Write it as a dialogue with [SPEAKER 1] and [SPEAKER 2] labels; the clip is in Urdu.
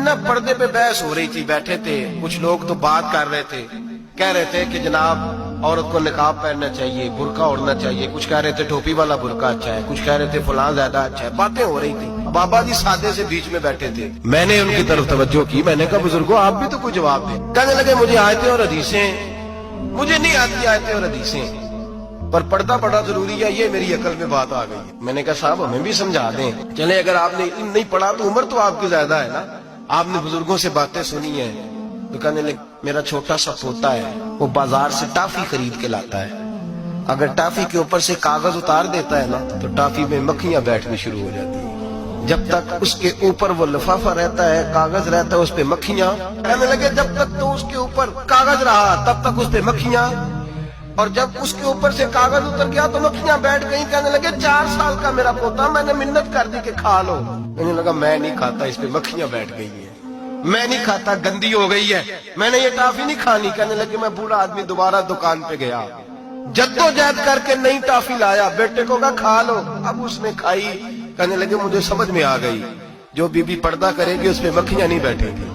[SPEAKER 1] نا پردے پہ بحث ہو رہی تھی، بیٹھے تھے کچھ لوگ تو بات کر رہے تھے، کہہ رہے تھے کہ جناب عورت کو نقاب پہننا چاہیے، برقع اوڑھنا چاہیے، کچھ کہہ رہے تھے ٹوپی والا برقع اچھا ہے، کچھ کہہ رہے تھے فلاں زیادہ اچھا ہے، باتیں ہو رہی تھی۔ بابا جی سادے سے بیچ میں بیٹھے تھے، میں نے ان کی طرف توجہ کی، میں نے کہا بزرگوں آپ بھی تو کوئی جواب دیں۔ کہنے لگے مجھے آیتیں اور حدیثیں مجھے نہیں آتی، آیتیں اور حدیثیں، پر پردہ بڑا ضروری ہے، یہ میری عقل میں بات آ گئی۔ میں نے کہا صاحب ہمیں بھی سمجھا دیں، چلیں اگر آپ نے علم نہیں پڑھا تو عمر تو آپ کی زیادہ ہے نا، آپ نے بزرگوں سے باتیں سنی ہیں۔ تو کہنے لگے میرا چھوٹا سا پوتا ہے، وہ بازار سے ٹافی خرید کے لاتا ہے، اگر ٹافی کے اوپر سے کاغذ اتار دیتا ہے نا تو ٹافی میں مکھیاں بیٹھنی شروع ہو جاتی ہیں، جب تک اس کے اوپر وہ لفافہ رہتا ہے، کاغذ رہتا ہے، اس پہ مکھیاں۔ کہنے لگے جب تک تو اس کے اوپر کاغذ رہا تب تک اس پہ مکھیاں، اور جب اس کے اوپر سے کاغذ اتر گیا تو مکھیاں بیٹھ گئیں۔ کہنے لگے 4 سال کا میرا پوتا، میں نے منت کر دی کہ کھا لو، کہنے لگا میں نہیں کھاتا، اس پہ مکھیاں بیٹھ گئی ہیں، میں نہیں کھاتا، گندی ہو گئی ہے، میں نے یہ ٹافی نہیں کھانی۔ کہنے لگے میں بوڑھا آدمی دوبارہ دکان پہ گیا، جدوجہد کر کے نئی ٹافی لایا، بیٹے کو کہا کھا لو، اب اس نے کھائی۔ کہنے لگے مجھے سمجھ میں آ گئی جو بی بی پردہ کرے گی اس پہ مکھیاں نہیں بیٹھیں گی۔